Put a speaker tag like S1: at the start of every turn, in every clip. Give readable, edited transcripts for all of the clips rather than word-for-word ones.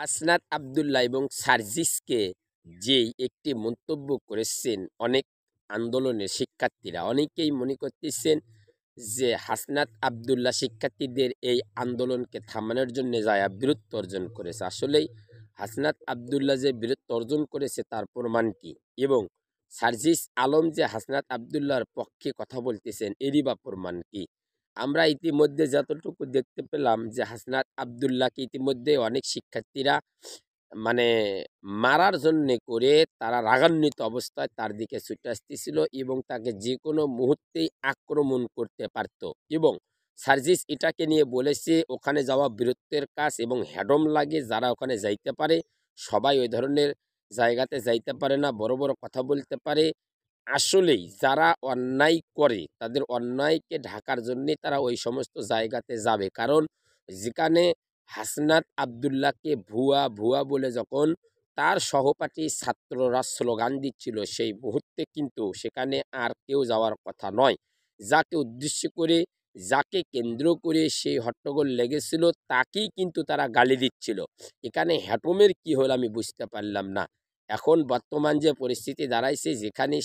S1: হাসনাত আব্দুল্লাহ এবং সার্জিসকে যেই একটি মন্তব্য করেছেন অনেক আন্দোলনের শিক্ষার্থীরা, অনেকেই মনে করতেছেন যে হাসনাত আব্দুল্লাহ শিক্ষার্থীদের এই আন্দোলনকে থামানোর জন্য যায় বীরত্ব অর্জন করেছে। আসলেই হাসনাত আব্দুল্লাহ যে বীরত্ব অর্জন করেছে তার প্রমাণ কি, এবং সার্জিস আলম যে হাসনাত আব্দুল্লাহর পক্ষে কথা বলতেছেন এরই বা প্রমাণ কি? আমরা ইতিমধ্যে যতটুকু দেখতে পেলাম যে হাসনাত আব্দুল্লাহকে ইতিমধ্যে অনেক শিক্ষার্থীরা মানে মারার জন্যে করে তারা রাগান্বিত অবস্থায় তার দিকে ছুটে আসতেছিল এবং তাকে যে কোনো মুহূর্তেই আক্রমণ করতে পারত। এবং সার্জিস এটাকে নিয়ে বলেছে ওখানে যাওয়া বীরত্বের কাজ এবং হ্যাডম লাগে, যারা ওখানে যাইতে পারে সবাই ওই ধরনের জায়গাতে যাইতে পারে না, বড় বড় কথা বলতে পারে। আসলেই যারা অন্যায় করে তাদের অন্যায়কে ঢাকার জন্যে তারা ওই সমস্ত জায়গাতে যাবে, কারণ যেখানে হাসনাত আব্দুল্লাহকে ভুয়া ভুয়া বলে যখন তার সহপাঠী ছাত্ররা স্লোগান দিচ্ছিল সেই মুহূর্তে কিন্তু সেখানে আর কেউ যাওয়ার কথা নয়। যাকে উদ্দেশ্য করে, যাকে কেন্দ্র করে সেই হট্টগোল লেগেছিল তাকেই কিন্তু তারা গালি দিচ্ছিল। এখানে হ্যাটমের কি হল আমি বুঝতে পারলাম না। এখন বর্তমান যে পরিস্থিতি দাঁড়াইছে, যেখানে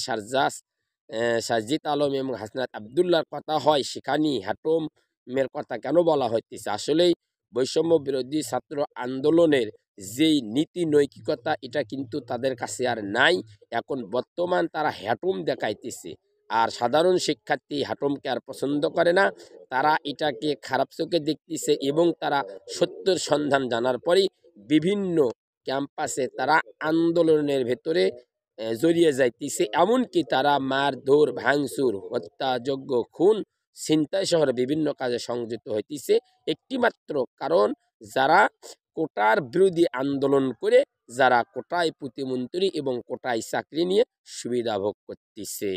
S1: সার্জিত আলম এবং হাসনাত আব্দুল্লাহর কথা হয় সেখানেই হ্যাটমের কথা কেন বলা হইতেছে? আসলেই বৈষম্য বিরোধী ছাত্র আন্দোলনের যেই নীতি নৈতিকতা এটা কিন্তু তাদের কাছে আর নাই। এখন বর্তমান তারা হ্যাটম দেখাইতেছে, আর সাধারণ শিক্ষার্থী হ্যাটমকে আর পছন্দ করে না। তারা এটাকে খারাপ চোখে দেখতেছে এবং তারা সত্যের সন্ধান জানার পরেই বিভিন্ন ক্যাম্পাসে তারা আন্দোলনের ভেতরে জড়িয়ে যাইতেছে। এমনকি তারা মারধর, ভাঙচুর, হত্যাযজ্ঞ, খুন, ছিনতাই শহরে বিভিন্ন কাজে সংযুক্ত হইতেছে একটিমাত্র কারণ, যারা কোটার বিরোধী আন্দোলন করে, যারা কোটায় প্রতিমন্ত্রী এবং কোটায় চাকরি নিয়ে সুবিধা ভোগ করতেছে।